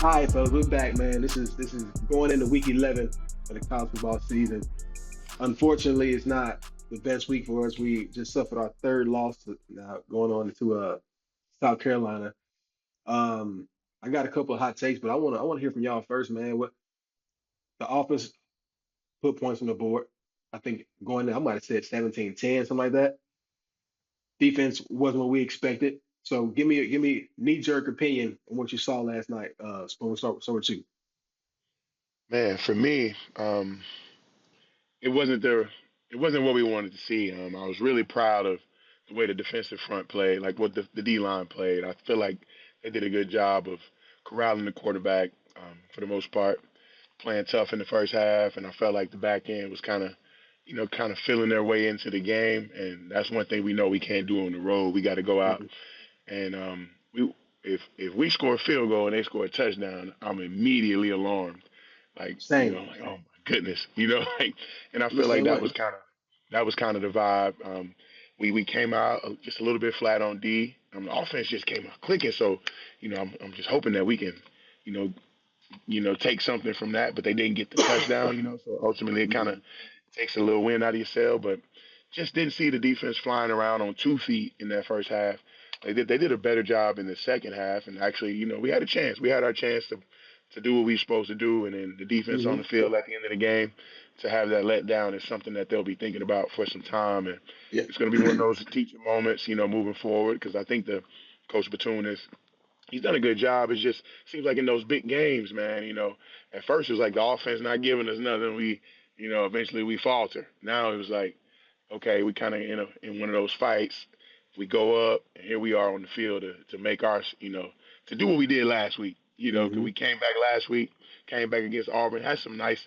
All right, folks, we're back, man. This is going into week 11 of the college football season. Unfortunately, it's not the best week for us. We just suffered our third loss now going on to South Carolina. Um, I got a couple of hot takes, but I want to hear from y'all first, man. What the offense put points on the board. I think going there, I might have said 17-10, something like that. Defense wasn't what we expected. So give me knee jerk opinion on what you saw last night. Spoon, start with you. Man, for me, it wasn't the it wasn't what we wanted to see. I was really proud of the way the defensive front played, like what the D line played. I feel like they did a good job of corralling the quarterback for the most part, playing tough in the first half, and I felt like the back end was kind of feeling their way into the game, and that's one thing we know we can't do on the road. We got to go out Mhm. and we if we score a field goal and they score a touchdown, I'm immediately alarmed. Like, Same. like, oh my goodness, like, and I I'm the feel like same that way. was kind of the vibe. We came out just a little bit flat on D. The offense just came out clicking. So, I'm just hoping that we can, you know, take something from that. But they didn't get the touchdown. So ultimately it kind Mhm. of takes a little wind out of your sail. But just didn't see the defense flying around on 2 feet in that first half. They did a better job in the second half, and actually, we had a chance. We had our chance to do what we were supposed to do, and then the defense on Mhm. the field at the end of the game to have that let down is something that they'll be thinking about for some time, and Yeah. it's going to be one of those teaching moments, moving forward, because I think the coach Batoon is he's done a good job. It just seems like in those big games, man, at first it was like the offense not giving us nothing. Eventually we falter. Now it was like, okay, we kind of in one of those fights. We go up, and here we are on the field to make our, to do what we did last week. Because Mhm. we came back last week, came back against Auburn, had some nice,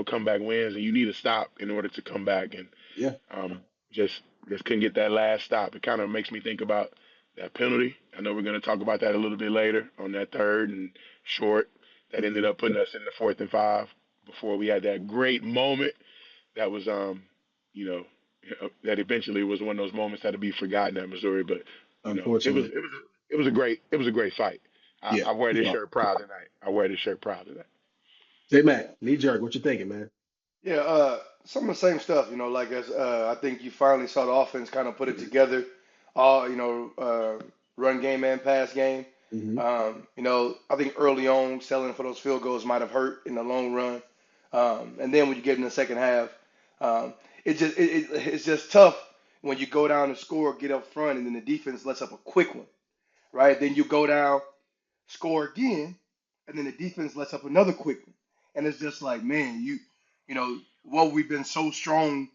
comeback wins, and you need to stop in order to come back. And Yeah. um, just just couldn't get that last stop. It kind of makes me think about that penalty. I know we're going to talk about that a little bit later on that third and short that ended Mhm. up putting us in the 4th and 5 before we had that great moment that was you know that eventually was one of those moments that'll be forgotten at Missouri. But it was Unfortunately. it was a great fight. I, Yeah. I wear We this are. shirt proud tonight. I wear this shirt proud tonight. J Mac, knee jerk. What you thinking, man? Yeah, some of the same stuff, like as I think you finally saw the offense kind of put it together, all run game and pass game. Mhm. I think early on selling for those field goals might have hurt in the long run, and then when you get in the second half, um, it's just tough when you go down and score, get up front, and then the defense lets up a quick one, right? Then you go down, score again, and then the defense lets up another quick one. And it's just like, man, what we've been so strong,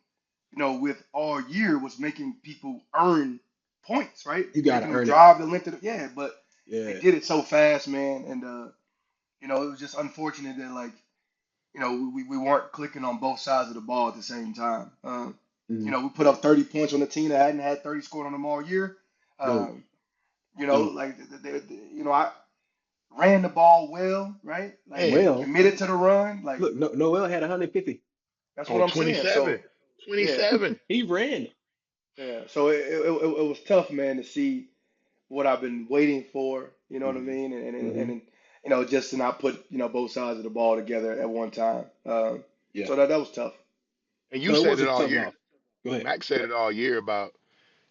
with all year was making people earn points, right? You gotta Making them earn it. drive the length of yeah, but they Yeah. did it so fast, man. And it was just unfortunate that like, we weren't clicking on both sides of the ball at the same time. Mhm. We put up 30 points on the team that hadn't had 30 scored on them all year. No. Um, No. like I ran the ball well, right? Like Man, Well, committed to the run. Like look, Noel had 150. that's what on I'm saying. So 27, yeah, 27. He ran. yeah. So it was tough, man, to see what I've been waiting for. You know what I Mhm. mean? And Mhm. just to not put both sides of the ball together at one time. Yeah. So that was tough. And you So it said was it a all tough year. loss. Go ahead. Max said it all year about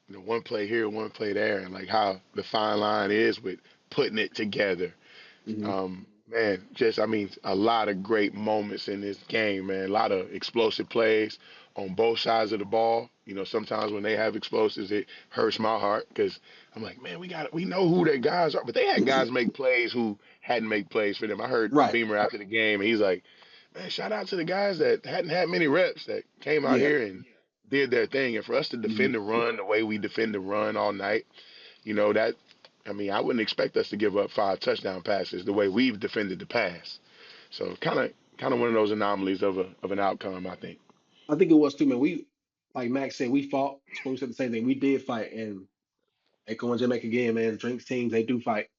one play here, one play there, and like how the fine line is with putting it together. Mhm. Man, just I mean, a lot of great moments in this game, man. A lot of explosive plays on both sides of the ball. Sometimes when they have explosives, it hurts my heart because I'm like, man, we know who their guys are, but they had guys make plays who hadn't made plays for them. I heard Right. Beamer after the game, and he's like, man, shout out to the guys that hadn't had many reps that came out Yeah. here and did their thing. And for us to Mhm. defend the run the way we defend the run all night, that I mean, I wouldn't expect us to give up 5 touchdown passes the way we've defended the pass. So kind of one of those anomalies of an outcome, I think. I think it was too, man. We, like Max said, we fought. Spoon said the same thing. We did fight, and echoing J Mac again, man. Drinks teams, they do fight.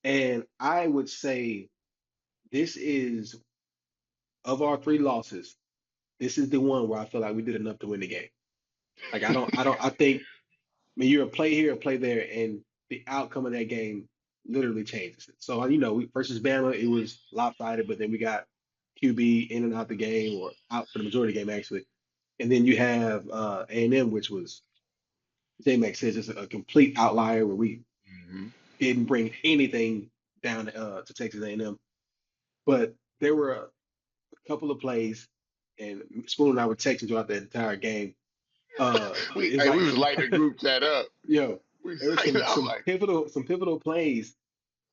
And I would say this is of our three losses. This is the one where I feel like we did enough to win the game. Like I think, I mean, you're a play here, a play there, and the outcome of that game. literally changes it. So versus Bama, it was lopsided, but then we got QB in and out the game or out for the majority of the game actually, and then you have A&M, which was J Max says it's a complete outlier where we Hmm. didn't bring anything down to Texas A&M, but there were a couple of plays, and Spoon and I were texting throughout the entire game. We It's hey, we like was lighting the group chat up. yo, We was there were lighting, I'm some like, pivotal plays,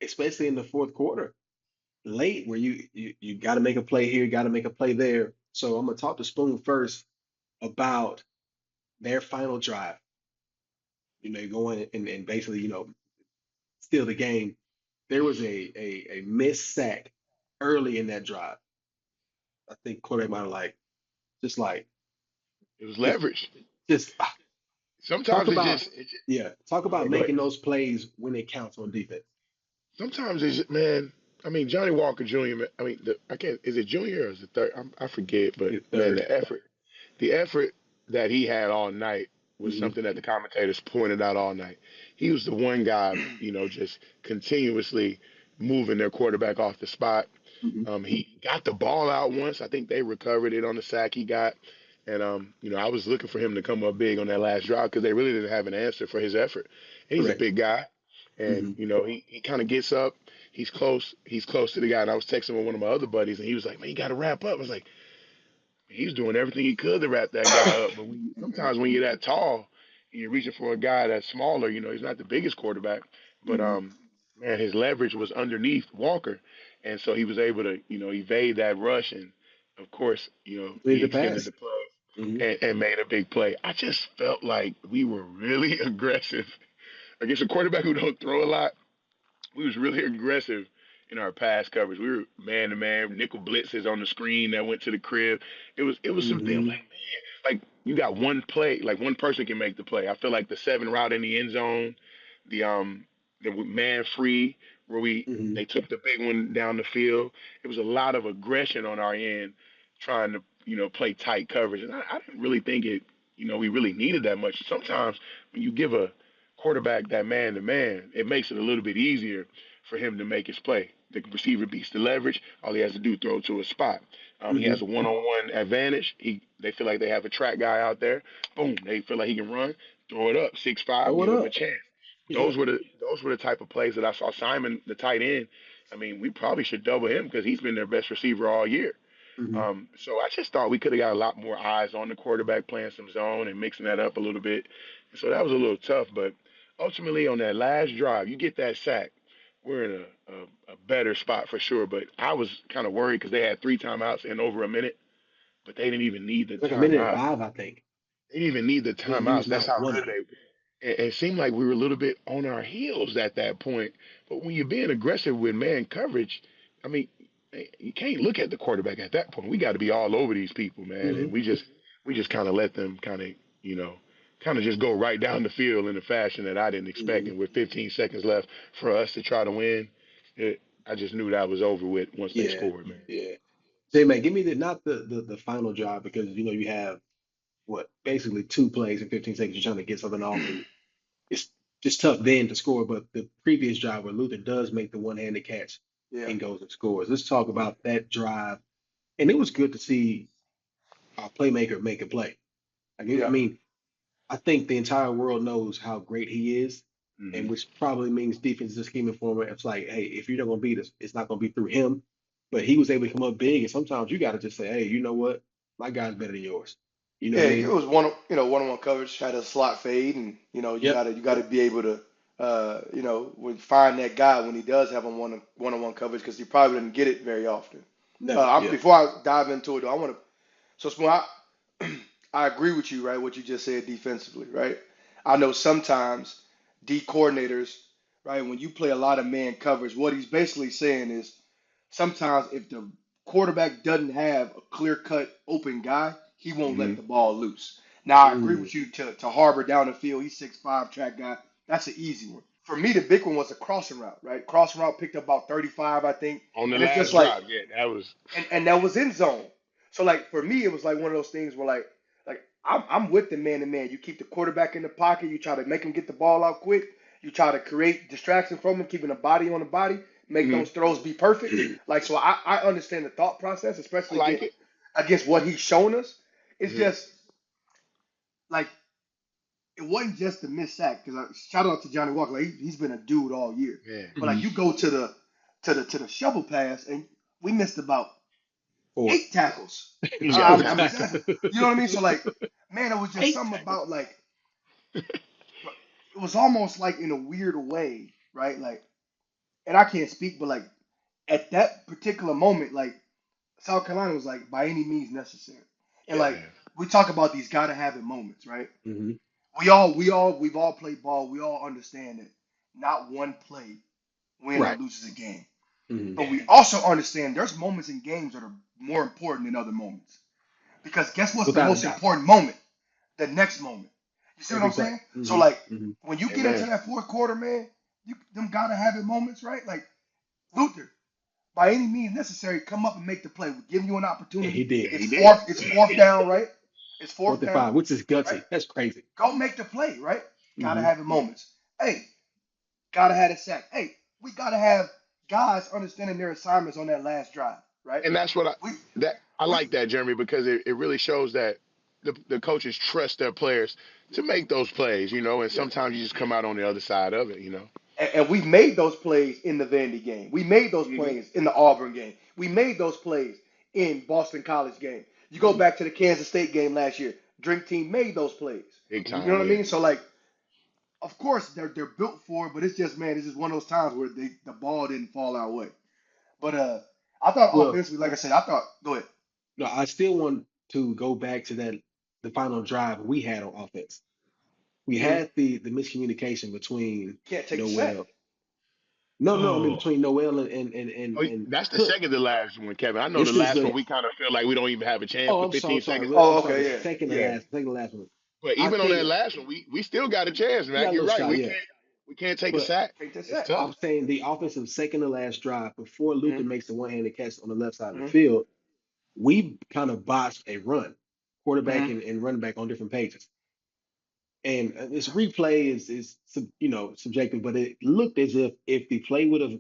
especially in the fourth quarter, late where you got to make a play here, got to make a play there. So I'm gonna talk to Spoon first about their final drive. Going and basically steal the game. There was a missed sack early in that drive. I think quarterback might have just like it was just leverage. just talk Sometimes about yeah, talk go about ahead, go ahead. making those plays when it counts on defense. Sometimes it's man. I mean, Johnny Walker Jr. I mean, I can't. Is it junior or is it third? I forget. But The man, third. the effort that he had all night was Hmm. something that the commentators pointed out all night. He was the one guy, just continuously moving their quarterback off the spot. Hmm. He got the ball out once. I think they recovered it on the sack he got. And I was looking for him to come up big on that last drive because they really didn't have an answer for his effort. And he's a Correct. big guy, and Hmm. he kind of gets up. He's close. He's close to the guy. And I was texting with one of my other buddies, and he was like, "Man, you got to wrap up." I was like, he was doing everything he could to wrap that guy up. But sometimes when you're that tall and you're reaching for a guy that's smaller, he's not the biggest quarterback, but Hmm. man, his leverage was underneath Walker, and so he was able to evade that rush, and of course Completed he the extended pass. the play Hmm. and made a big play. I just felt like we were really aggressive against a quarterback who don't throw a lot. We was really aggressive in our pass coverage. We were man to man, nickel blitzes on the screen that went to the crib. It was some things Hmm. like, man, like you got one play, like one person can make the play. I feel like the 7 route in the end zone, the man free where we Hmm. they took the big one down the field. It was a lot of aggression on our end, trying to play tight coverage, and I didn't really think it. We really needed that much. Sometimes when you give a quarterback that man to man, it makes it a little bit easier for him to make his play. The receiver beats the leverage. All he has to do is throw to a spot. He Hmm. has a one-on-one advantage. They feel like they have a track guy out there. Boom, they feel like he can run. Throw it up, 6'5", Throw it give him a up. chance. Yeah. Those were the type of plays that I saw Simon, the tight end. I mean, we probably should double him because he's been their best receiver all year. Hmm. So I just thought we could have got a lot more eyes on the quarterback playing some zone and mixing that up a little bit. And so that was a little tough, but ultimately on that last drive, you get that sack. We're in a better spot for sure. But I was kind of worried because they had 3 timeouts in over a minute, but they didn't even need the Like a minute and timeout. five, I think. They didn't even need the They didn't use timeouts. That's not how one good of them. it seemed like we were a little bit on our heels at that point. But when you're being aggressive with man coverage, I mean, you can't look at the quarterback at that point. We got to be all over these people, man. Hmm. And we just kind of let them you know, kind of just go right down the field in a fashion that I didn't expect. Hmm. And with 15 seconds left for us to try to win, I just knew that was over with once they Yeah. scored, man. Yeah. J man, give me not the final drive because you have what basically two plays in 15 seconds. You're trying to get something off, and it's just tough then to score. But the previous drive where Luther does make the one-handed catch Yeah, and goes and scores. Let's talk about that drive. And it was good to see our playmaker make a play. I yeah, mean, I think the entire world knows how great he is, and Hmm. which probably means defense is scheming for him. It's like, hey, if you're not going to beat us, it's not going to be through him. But he was able to come up big, and sometimes you got to just say, hey, you know what? My guy's better than yours. You know what yeah. I It mean? was one-on-one coverage, had a slot fade, and you Yep. gotta you gotta be able to find that guy when he does have a one-on-one coverage because he probably didn't get it very often. Never. Yeah. Before I dive into it, though, I want to. So, Spoon, I agree with you, right? What you just said defensively, right? I know sometimes D coordinators, right, when you play a lot of man coverage, what he's basically saying is sometimes if the quarterback doesn't have a clear cut open guy, he won't let Hmm. the ball loose. Now, I agree Mm. with you to Harbor down the field. He's 6'5", track guy. That's an easy one. For me, the big one was a crossing route, right? Crossing route picked up about 35, I think. On the And it's just last like, drive, yeah, that was. and that was in zone. So like for me, it was like one of those things where like I'm with the man to man. You keep the quarterback in the pocket. You try to make him get the ball out quick. You try to create distraction from him, keeping a body on the body, make Hmm. those throws be perfect. Like so, I understand the thought process, I especially like it. against what he's shown us. It's Hmm. just like it wasn't just the missed sack because shout out to Johnny Walker. Like he's been a dude all year. Yeah. But like Mhm. you go to the shovel pass and we missed about Four. 8 tackles. You got I'm time. exaggerating. You know what I mean? So like, man, it was just Eight something tackles. about like it was almost like in a weird way, right? Like, and I can't speak, but like at that particular moment, like South Carolina was like by any means necessary, and Yeah. like Yeah. we talk about these gotta have it moments, right? Hmm. We've all played ball. We all understand that not one play win or Right. loses a game, Hmm. but we also understand there's moments in games that are more important than other moments. Because guess what's the Without a most doubt. important moment? The next moment. You see what Every I'm play. saying? So Hmm. like Hmm. when you get into Amen. that fourth quarter, man, you them gotta have it moments, right? Like Luther, by any means necessary, come up and make the play. We're giving you an And he opportunity. did. Yeah, he did. It's fourth down, right? It's Fourth fourth and down, five, which is right? gutsy. That's crazy. Go make the play, right? Gotta Hmm. have it moments. Hey, gotta have a sack. Hey, we gotta have guys understanding their assignments on that last drive, right? And that's what We I we like that, Jeremy, because it really shows that the coaches trust their players to make those plays, and yeah. sometimes you just come out on the other side of it. And we made those plays in the Vandy game. We made those Hmm. plays in the Auburn game. We made those plays in Boston College game. You go back to the Kansas State game last year. Drink team made those plays. Big You know time, what I yeah. mean? So like, of course they're built for it, but it's just man, it's just one of those times where the ball didn't fall our way. But I thought Well, offensively, like I said, I thought go ahead. no, I still want to go back to that the final drive we had on offense. We Mm-hmm. had the miscommunication between Can't take the sack. Noel. No, no, I mean Oh, between Noel and that's the Cook. second to last one, Kevin. I know the This is last one the we kind of feel like we don't even have a chance oh, for I'm sorry, 15 seconds Oh, I'm left. sorry, the okay, second to yeah, last, second to last one. But I even on that think last one, we still got a chance, we got Mac. a You're little right. shot, We yeah. can't take a But sack. take the It's sack. tough. I'm saying the offensive second to last drive before Mm-hmm. Luther makes the one-handed catch on the left side of the Mm-hmm. field, we kind of botched a run, quarterback Mm-hmm. and running back on different pages. And this replay is subjective, but it looked as if the play would have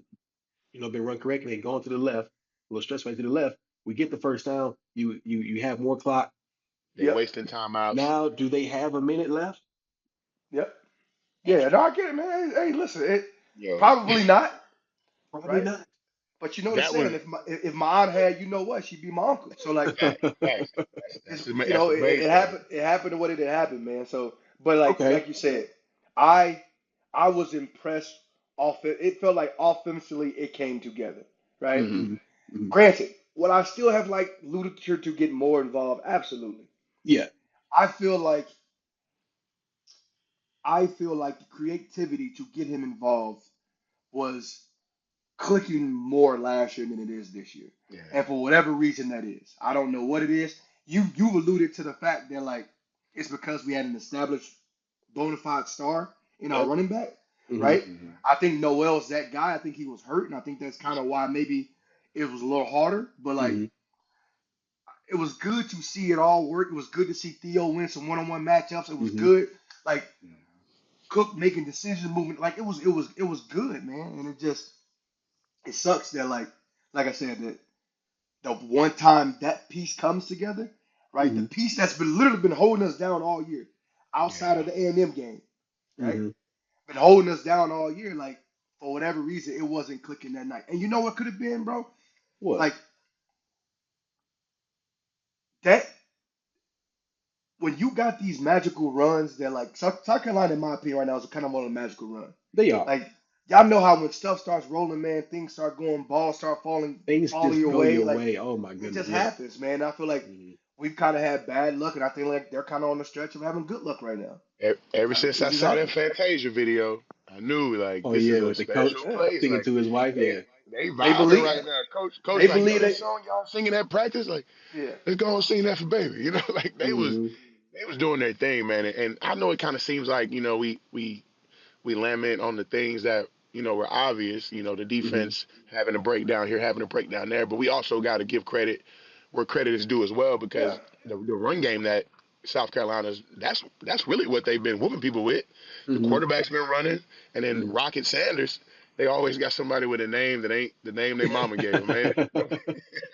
been run correctly and gone to the left, a little stretch right to the left, we get the first down. You have more clock. They Yep. wasting timeouts. Now, do they have a minute left? Yep. Yeah. No, I get it, man. Hey, listen, it Yo, probably not, Probably right? not. But you know the that was saying, if my aunt had, you know what, she'd be my uncle. So like, facts. it's That's the main it thing. happened. It happened the way that it happened, man. So, but like Okay. you said, I I was impressed. Off it felt like offensively it came together, right? Hmm. Hmm. Hmm. Granted, would I still have liked Ludiker to get more involved? Absolutely. Yeah. I feel like the creativity to get him involved was clicking more last year than it is this year. Yeah. And for whatever reason that is, I don't know what it is. You alluded to the fact that like it's because we had an established bona fide star in our Yep. running back, Hmm. right? Hmm. I think Noel's that guy. I think he was hurt, and I think that's kind of why maybe it was a little harder. But like Hmm. it was good to see it all work. It was good to see Theo win some one-on-one matchups. It was Hmm. good. Like Cook making decisions, moving. Like it was good, man. And it sucks that like I said that the one time that piece comes together, right? The Hmm. piece that's been literally been holding us down all year, outside of Yeah. the A&M game, right? Hmm. Been holding us down all year. Like for whatever reason, it wasn't clicking that night. And you know what could have been, bro? What? Like that when you got these magical runs that like South Carolina, in my opinion, right now is kind of on a magical run. They are. Like y'all know how when stuff starts rolling, man, things start going, balls start Things falling just your go way. your Like way. Oh my it goodness. just Yeah. happens, man. I feel like Hmm. we've kind of had bad luck, and I think like they're kind of on the stretch of having good luck right now. Ever since It I just saw that happens. Fantasia video, I knew like Oh this is yeah, a with the coach special Yeah, place. singing Like to his wife. they Yeah. they they vibing believe. right now. Coach They like, yo, believe that they. song y'all singing at practice, like Yeah. let's go and sing that for baby. Like Hmm. they was doing their thing, man. And I know it kind of seems like we lament on the things that were obvious. The Hmm. defense having a breakdown here, having a breakdown there, but we also got to give credit where credit is due as well Yeah. because the run game that South Carolina's that's really what they've been whooping people with. The Hmm. quarterback's been running, and then Hmm. Rocket Sanders. They always got somebody with a name that ain't the name their mama gave them, man.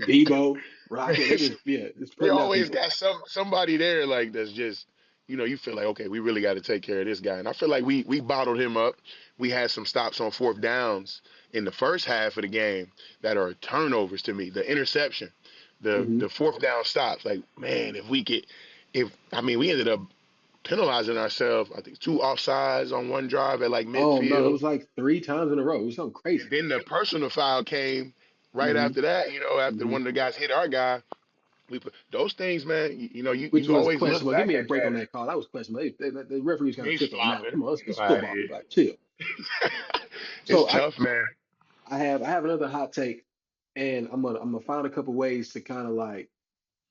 Debo, Man, Rocket, they just yeah, just they putting out always people. got somebody there like that's just you feel like okay, we really got to take care of this guy. And I feel like we bottled him up. We had some stops on fourth downs in the first half of the game that are turnovers to me. The interception, Hmm. the fourth down stops. Like man, if we get if I mean we ended up penalizing ourselves. I think two offsides on one drive at like Oh no, it midfield. was like 3 times in a row. It was something And crazy. then the personal foul came right Hmm. after that. After Hmm. one of the guys hit our guy, we put those things, man. Which You was always look questionable. Give back me a at break on that. that call. That was questionable. The referees kind of He's tripping on that one. flopping. Come on, You know it's how it football. is. Like, chill. It's So tough, man. I have another hot take, and I'm gonna find a couple ways to kind of like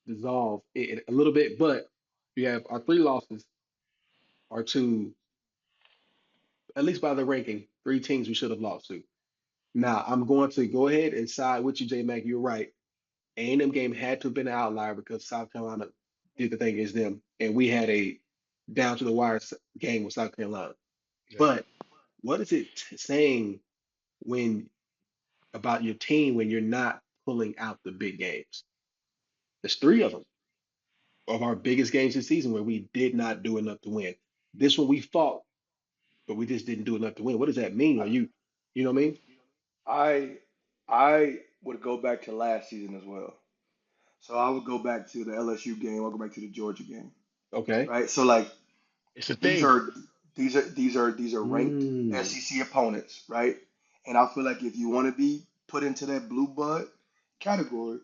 dissolve it a little bit. But you have our 3 losses are to, at least by the ranking, 3 teams we should have lost to. Now I'm going to go ahead and side with you, J Mac. You're right. A&M game had to have been an outlier because South Carolina did the thing against them, and we had a down to the wire game with South Carolina. Yeah. But what is it saying when about your team when you're not pulling out the big games? There's 3 of our biggest games this season where we did not do enough to win. This one we fought, but we just didn't do enough to win. What does that mean? Are you know what I mean? I I would go back to last season as well. So I would go back to the LSU game. I'll go back to the Georgia game. Okay. Right. So like It's a these thing. are these are ranked Mm, SEC opponents, right? And I feel like if you want to be put into that blue blood category,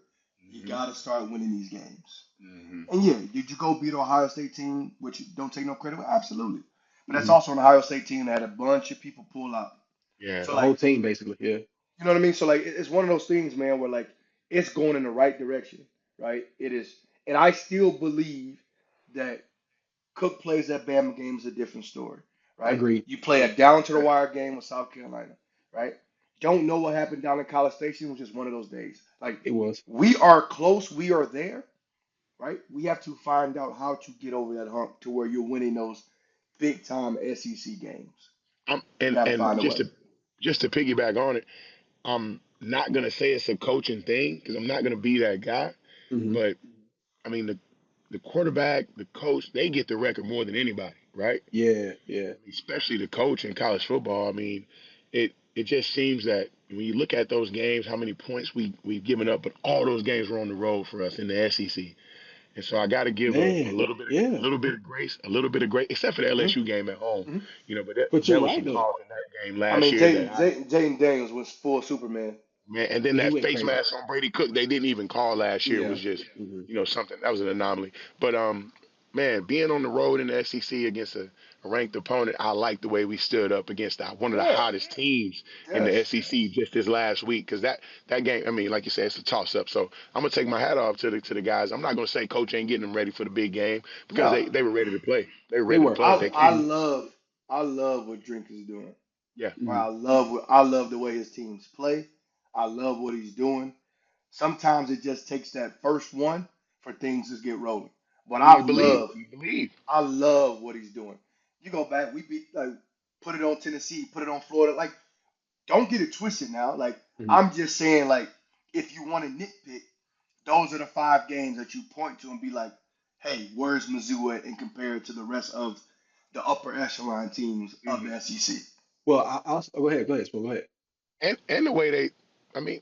you Hmm. got to start winning these games. Hmm. And yeah, did you go beat an Ohio State team, which you don't take no credit with? Absolutely. But that's mm. also an Ohio State team that had a bunch of people pull out. Yeah. So The like, whole team basically. Yeah. you know what I mean? So like, it's one of those things, man, where like it's going in the right direction, right? It is, and I still believe that Cook plays that Bama game is a different story, right? Agreed. You play a down to the wire game with South Carolina, right? Don't know what happened down in College Station, which is one of those days. Like It was. we are close, we are there, right? We have to find out how to get over that hump to where you're winning those big time SEC games. We got to And find a way. just to piggyback on it, I'm not gonna say it's a coaching thing because I'm not gonna be that guy. Hmm. But I mean the quarterback, the coach, they get the record more than anybody, right? Yeah. Yeah. Especially the coach in college football. I mean, it just seems that when you look at those games, how many points we've given up, but all those games were on the road for us in the SEC. And so I got to give a Man. Yeah. little bit of grace, a little bit of grace, except for the Hmm. LSU game at home. Hmm. But But you're there was right some though. calls in that game I last mean, year that Jaden Daniels was full Superman. man, and then Yeah. He that went face crazy. mask on Brady Cook, they didn't even call last year Yeah. was just, Hmm. something that was an anomaly. But man, being on the road in the SEC against a ranked opponent, I like the way we stood up against one of the Yeah. hottest teams in the Yes. SEC just this last week. Because that game, I mean, like you said, it's a toss up. So I'm gonna take my hat off to the guys. I'm not gonna say coach ain't getting them ready for the big game because No. they were ready to play. They were They ready to were. play. I If they I came, love I love what Drink is doing. yeah, Right? Hmm. I love the way his teams play. I love what he's doing. Sometimes it just takes that first one for things to get rolling. But you ain't believe, you believe. I love what he's doing. You go back, we beat like put it on Tennessee, put it on Florida. Like, don't get it twisted now. Like, Hmm. I'm just saying, like, if you want to nitpick, those are the 5 games that you point to and be like, hey, where's Mizzou at and compare it to the rest of the upper echelon teams of Mhm. the SEC? Well, I'll go ahead. Go ahead. Go ahead. And the way they, I mean,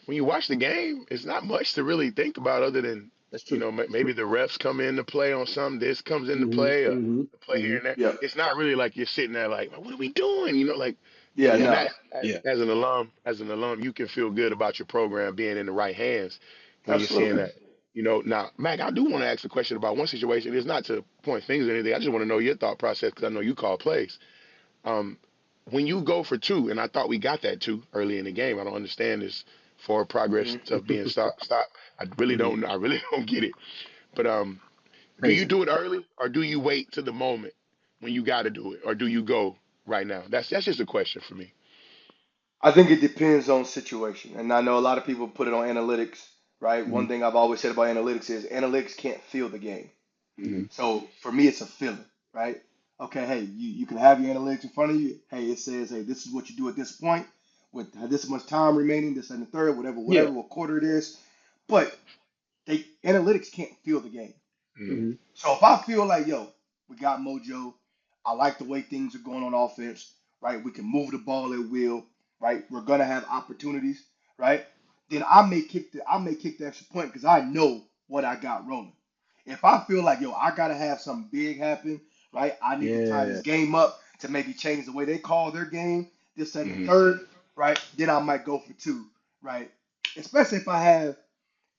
when you watch the game, it's not much to really think about other than That's true. maybe the refs come into play on something. This comes into Hmm. play, Hmm. a play here Hmm. and there. Yep. It's not really like you're sitting there like, what are we doing? Like, Yeah, and Yeah. no. that Yeah. as an alum, you can feel good about your program being in the right hands when you're seeing Absolutely. that. Now, Mac, I do want to ask a question about one situation. It's not to point fingers or anything. I just want to know your thought process because I know you call plays. Um, when you go for two, and I thought we got that two early in the game. I don't understand this forward progress Hmm. stuff being stop. I really Hmm. don't. I really don't get it. But do you Crazy. do it early, or do you wait to the moment when you got to do it, or do you go right now? That's just a question for me. I think it depends on situation. And I know a lot of people put it on analytics, right? Hmm. One thing I've always said about analytics is analytics can't feel the game. Hmm. So for me, it's a feeling, right? Okay, hey, you can have your analytics in front of you. Hey, it says, hey, this is what you do at this point with this much time remaining, this and the third, Yeah. what quarter it is. But they analytics can't feel the game. Hmm. Hmm. So if I feel like, yo, we got mojo, I like the way things are going on offense, right? We can move the ball at will, right? We're gonna have opportunities, right? Then I may kick the extra point because I know what I got rolling. If I feel like, yo, I gotta have something big happen, right? I need to tie this Yeah. game up to maybe change the way they call their game, this and the Hmm. third, right? Then I might go for two, right? Especially if I have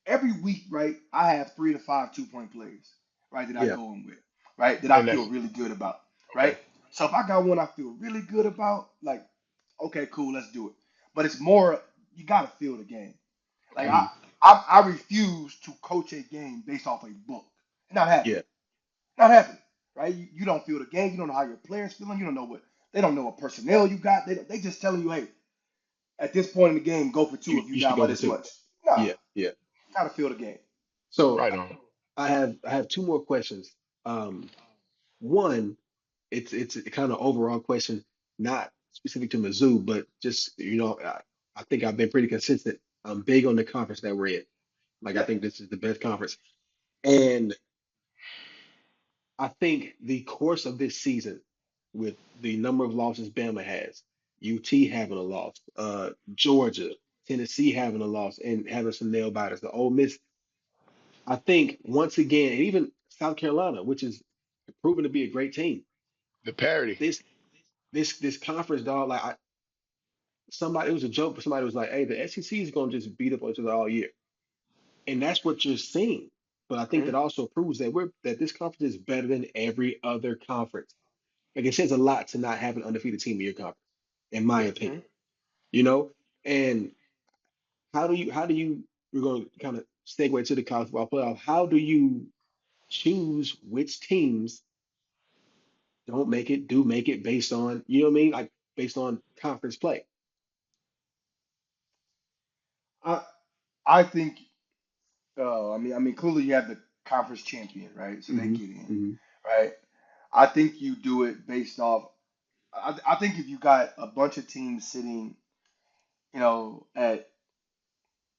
every week, right, I have 3 to 5 2 point plays, right, that I Yeah. go in with, right, that I And feel that's really good about, okay. right? So if I got one I feel really good about, like, okay, cool, let's do it. But it's more, you got to feel the game. Like, Okay. Hmm. I refuse to coach a game based off a book. It's not happening. Yeah. Not happening, right? You don't feel the game. You don't know how your players feeling. You don't know they don't know what personnel you got. They just telling you, hey, at this point in the game, go for two if you You should down by go for this two. much. Nah, Yeah. Yeah. got to feel the game. So Right on. I have two more questions. One, it's a kind of overall question, not specific to Mizzou, but just I think I've been pretty consistent. I'm big on the conference that we're in. Like I Yeah. think this is the best conference, and I think the course of this season, with the number of losses Bama has, UT having a loss, Georgia, Tennessee having a loss, and having some nail biters, the Ole Miss. I think once again, and even South Carolina, which is proven to be a great team. The parity. This this conference, dog. Somebody, it was a joke, but somebody was like, "Hey, the SEC is going to just beat up on each other all year," and that's what you're seeing. But I think Mhm. that also proves that this conference is better than every other conference. Like it says a lot to not have an undefeated team in your conference, in my Yeah. opinion. Mhm. You know, and how do you we're going to kind of segue to the college football playoff. How do you choose which teams don't make it, do make it based on, you know what I mean? Like based on conference play. I I think. Clearly you have the conference champion, right? So they Hmm. get in, Hmm. right? I think you do it based off. I think if you got a bunch of teams sitting, at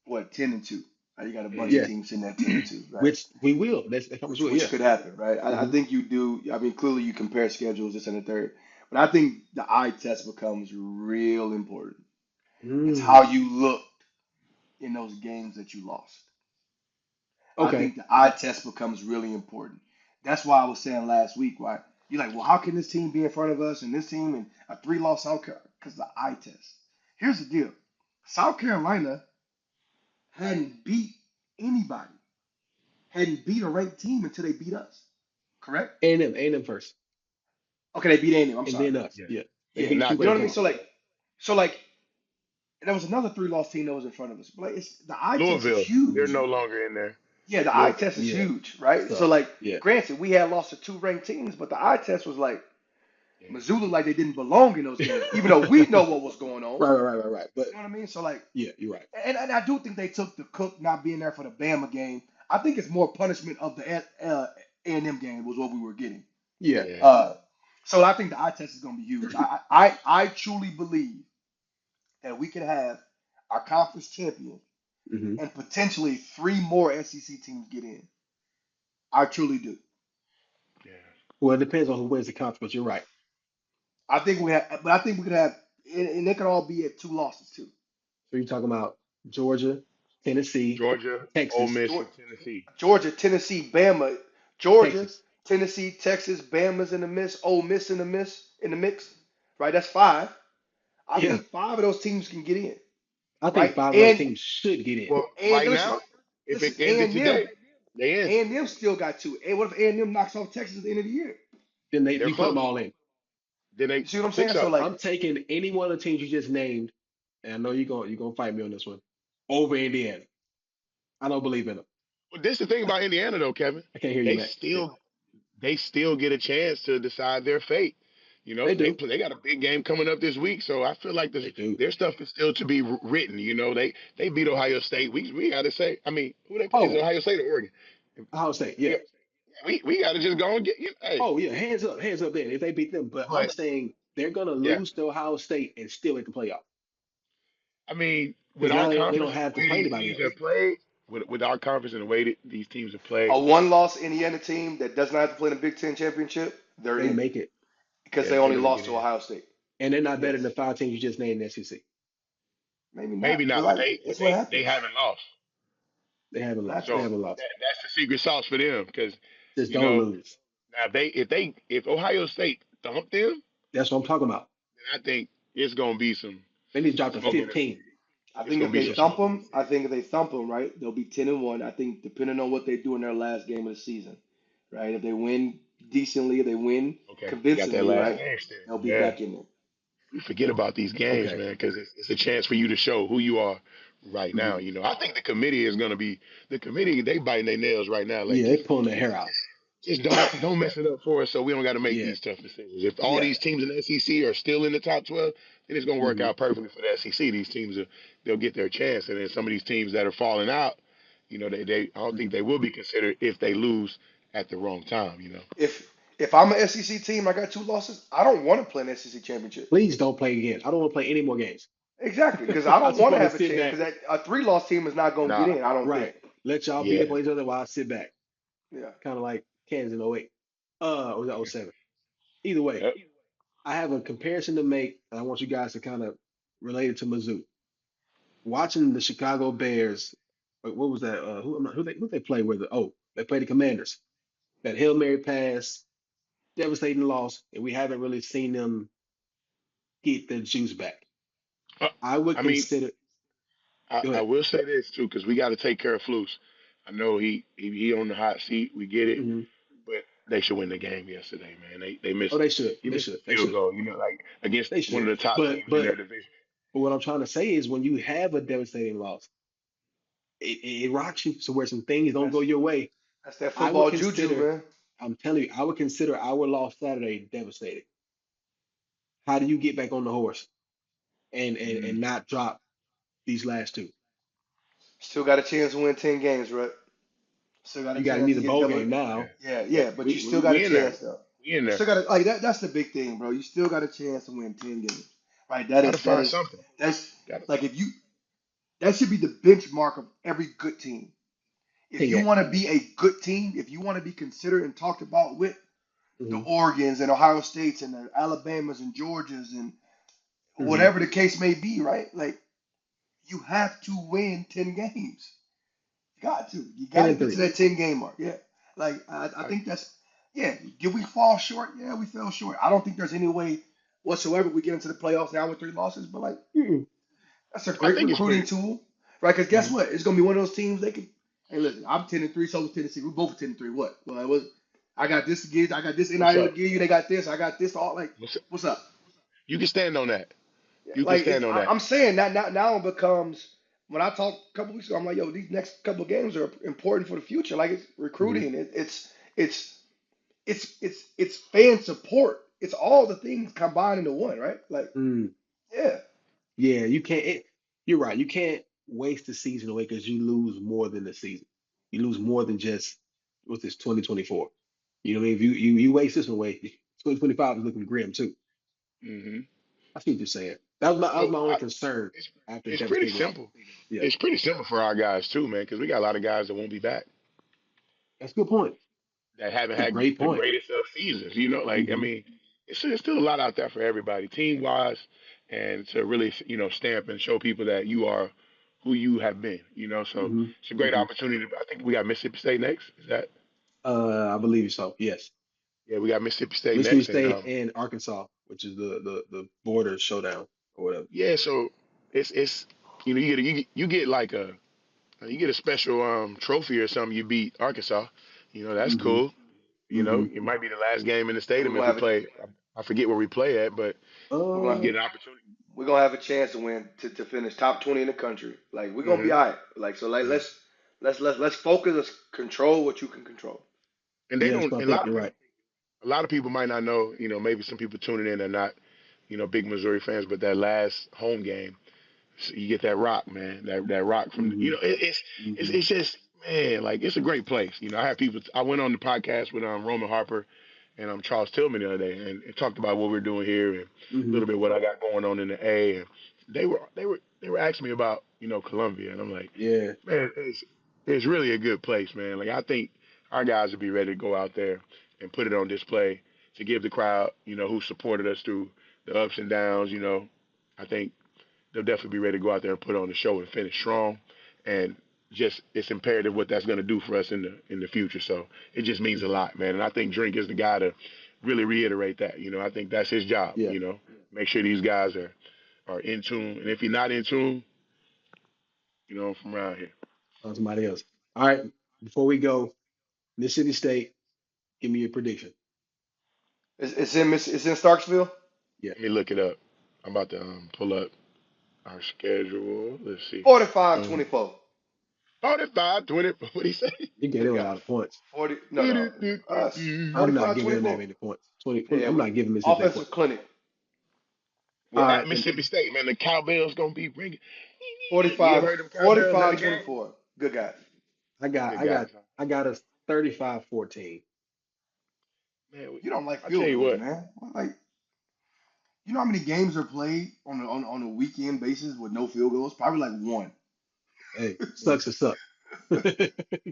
what 10-2, right? You got a bunch of Hmm. Yeah, teams sitting at 10-2, right? which we will. That comes Which with, which yeah. could happen, right? I Hmm. think you do. Clearly you compare schedules, this and the third, but I think the eye test becomes real important. It's Mm. how you look in those games that you lost. I Okay. think the eye test becomes really important. That's why I was saying last week, why you're like, well, how can this team be in front of us and this team and a three-loss South Carolina? Because the eye test. Here's the deal: South Carolina hadn't beat anybody, hadn't beat a ranked team until they beat us. Correct? A&M first, Okay, they beat A&M. I'm and sorry. then us. Yeah. Yeah, they Yeah, And beat two not you know ranked what I mean. Louisville. teams. So like, there was another three-loss team that was in front of us. But like, the eye test is Louisville. They're huge. no longer in there. Yeah, the eye Louisville. test is Yeah, huge, right? So tough. like, Yeah, granted, we had lost to two ranked teams, but the eye test was like Yeah. Mizzou looked like they didn't belong in those games, even though we know what was going on. right. But You know what I mean? So like, yeah, you're right. and I do think they took the Cook not being there for the Bama game. I think it's more punishment of the A&M game was what we were getting. Yeah. Yeah. Uh, so I think the eye test is going to be huge. I truly believe that we could have our conference champion Hmm. and potentially three more SEC teams get in. I truly do. Yeah. Well, it depends on who wins the conference, but you're right. But I think we could have, and they could all be at two losses too. So you're talking about Georgia, Tennessee, Georgia, Ole Texas, Miss, Georgia, and Tennessee. Georgia, Tennessee, Bama, Georgia, Texas. Tennessee, Texas, Bama's in the mix, Ole Miss in the mix, right? That's five. I Yeah, think five of those teams can get in, I right? think five of those teams should get in. Well, And right listen, now, if listen, it ended today, they in. A and M still got two. And what if A and M knocks off Texas at the end of the year? Then They're you put them close. all in. Then they You see what I'm think saying? So so. like, I'm taking any one of the teams you just named, and I know you're gonna fight me on this one, over Indiana. I don't believe in them. Well, this is the thing about Indiana, though, Kevin. I can't hear you, They Matt. Yeah, still they still get a chance to decide their fate. You know, they do. they got a big game coming up this week, so I feel like They do. their stuff is still to be written. You know, they beat Ohio State. We got to say, I mean, who they play? Is it oh, Ohio State or Oregon? I'll say, Yeah, yeah. we got to just go and get you. Hey, Oh yeah, hands up there if they beat them. But I'm but saying they're gonna yeah, lose to Ohio State and still make the playoff I mean, with because our now they don't conference and have the to way play these anybody teams else. have played, with our conference and the way that these teams have played, A one-loss Indiana team that does not have to play in the Big Ten championship, they're They in make it, because yeah, they they're only gonna get lost to in. Ohio State. and they're not better than Yes, the five teams you just named in the SEC. maybe not, Maybe but not, but like but that's what they happens. haven't lost. They haven't lost. They So haven't lost. that's the secret sauce for them because Just you don't know lose. now if Ohio State thump them, That's what I'm talking about. then I think it's gonna be some They need to drop to smoke in the 15. I it's think gonna if be they some thump smoke in the them, I city. think if they thump them, right, they'll be 10-1. I think depending on what they do in their last game of the season, right, if they win decently, if they win Okay, you got that convincingly, last right, game still. they'll be Yeah, back in there. we forget about these games, Okay. man, because it's a chance for you to show who you are right now. Hmm. You know, I think the committee is gonna be the committee. They biting their nails right now. Like Yeah, they pulling their hair out. just don't mess it up for us, so we don't got to make Yeah. these tough decisions. If all Yeah, these teams in the SEC are still in the top 12, then it's gonna work Hmm. out perfectly for the SEC. These teams they'll get their chance, and then some of these teams that are falling out, you know, they I don't think Hmm. they will be considered if they lose at the wrong time. You know. if I'm an SEC team, I got two losses. I don't want to play an SEC championship. Please don't play again. I don't want to play any more games. Exactly, because I I don't just want to want to have a sit chance. back. Because a three-loss team is not going to get Nah. in. I don't think. Right. Let y'all beat up Yeah. on each other while I sit back. Yeah. Kind of like Kansas in '08. Or was that '07? Either way, Yep. I have a comparison to make, and I want you guys to kind of relate it to Mizzou. Watching the Chicago Bears, what was that? Who they play with? Oh, they played the Commanders. That Hail Mary pass, devastating loss, and we haven't really seen them get the juice back. Uh, I would I mean, consider. Go I ahead. will say this too, because we got to take care of Flus. I know he on the hot seat. We get it, Hmm. but they should win the game yesterday, man. They missed Oh, they should. he They missed the should. They field should. goal. You know, like against They one should. of the top But teams in but their division. but what I'm trying to say is when you have a devastating loss, it rocks you. So where some things don't go That's your way, that's that I would football juju, consider. man. I'm telling you, I would consider our loss Saturday devastating. How do you get back on the horse Mm. and not drop these last two? Still got a chance to win 10 games, right? Still got a You got to chance need to a get bowl double. game Yeah, now. Yeah, yeah. yeah, but you still got a We in there. chance though. We in You there. still got to like that. That's the big thing, bro. You still got a chance to win 10 games, right? That Got to is that find is something. that's Got to. like if you that should be the benchmark of every good team. If 10 you games. want to be a good team, if you want to be considered and talked about with the Hmm. Oregons and Ohio States and the Alabamas and Georgias and Hmm. whatever the case may be, right? Like you have to win 10 games. You got to. You 10 got to and get to 3. that 10 game mark. Yeah. Like I I, think that's yeah. Did we fall short? Yeah, we fell short. I don't think there's any way whatsoever we get into the playoffs now with three losses. But like Mm-mm. that's a I great think it's recruiting pretty. tool, right? Because guess Hmm. what? It's gonna be one of those teams they can. Hey, listen, I'm 10-3, so was Tennessee. We both 10-3. What? Well, it was. I got this to give. I got this What's NIL to up? give you. They got this. I got this. All like, What's up? what's up? You can stand on that. Yeah, You can like it's, stand on that. I'm saying that now it becomes when I talked a couple weeks ago, I'm like, yo, these next couple of games are important for the future. Like it's Hmm. recruiting, it's it's fan support. It's all the things combined into one, right? Like, Mm. yeah, Yeah, you can't. You're right. You can't waste the season away because you lose more than the season. You lose more than just what's this 2024. You know what I mean? If you waste this one away, 2025 is looking grim too. Hmm. I see what you're saying. That was So my only concern it's after a it's pretty devastating loss. simple. Yeah, It's pretty simple for our guys too, man, because we got a lot of guys that won't be back that's a good point. that haven't That's a had great the point. greatest of seasons. You know, like I Hmm. mean, it's still a lot out there for everybody, team wise, and to really stamp and show people that you are who you have been. You know, so Hmm. it's a great Hmm. opportunity. I think we got Mississippi State next. Is that? I believe so. Yes, Yeah, we got Mississippi State Mississippi next, and State and Arkansas, which is the border showdown or whatever. yeah, so it's you get like you get a special trophy or something. You beat Arkansas. You know that's Hmm. cool. You know Hmm. it might be the last game in the and we're stadium if gonna we have a play. I forget where we play at, but we're gonna you Uh, get an opportunity. we're gonna have a chance to win to finish top 20 in the country. Like we're gonna be Hmm. all right. Like so, like Yeah. let's focus. Let's control what you can control. And they yes, don't. but I And think you're right. a lot of people might not know. You know, maybe some people tuning in are not big Missouri fans, but that last home game, so you get that rock, man. That rock from Hmm. it's Hmm. it's just man, like it's a great place. I had people. I went on the podcast with Roman Harper and Charles Tillman the other day, and talked about what we're doing here and a Hmm. little bit what I got going on in the A. And they were asking me about Columbia, and I'm like, Yeah. man, it's really a good place, man. Like I think our guys would be ready to go out there and put it on display to give the crowd, who supported us through the ups and downs. I think they'll definitely be ready to go out there and put on the show and finish strong. And just it's imperative what that's going to do for us in the future. So it just means a Hmm. lot, man. And I think Drink is the guy to really reiterate that. I think that's his job. Yeah. Make sure these guys are in tune. And if you're not in tune, from around here. On somebody else. All right. Before we go, Mississippi State, give me your prediction. It's in Starksville. Yeah. Let me look it up. I'm about to pull up our schedule. Let's see. 45 Um, 24. 45, 20. What do you say? You gave Good them a God. lot of points. 40. No, no. I'm not 45 giving them that 24. many points. 20, Yeah, I'm not giving Mississippi State offensive points. clinic. All We're at right. Mississippi State, man. The cowbells gonna be ringing. You ever 45, heard them cowbells at the 45 game? 24. Good guys. I got Good I got guys, huh? I got us 35-14. Man, You don't like I tell field you goals, what, man. Like, you know how many games are played on a weekend basis with no field goals? Probably like one. Hey, sucks to suck.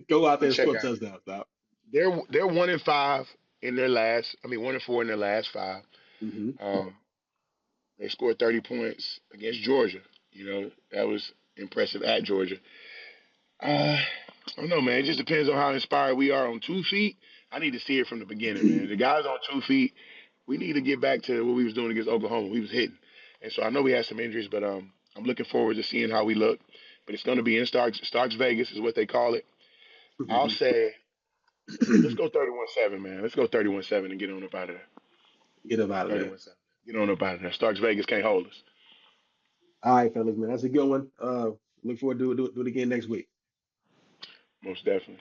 Go out let me there and check score out. touchdowns, dog. They're 1-5 in their last. I mean, 1-4 in their last five. Hmm. Um, they scored 30 points against Georgia. That was impressive at Georgia. I don't know, man. It just depends on how inspired we are on 2 feet. I need to see it from the beginning, man. The guys on 2 feet, we need to get back to what we was doing against Oklahoma. We was hitting, and so I know we had some injuries, but I'm looking forward to seeing how we look. But it's going to be in Starks Vegas is what they call it. I'll say let's go 31-7, man. Let's go 31-7 and get on up out of there. Get up out of there. 31-7. Get on up out of there. Starks Vegas can't hold us. All right, fellas, man. That's a good one. Look forward to do it again next week. Most definitely.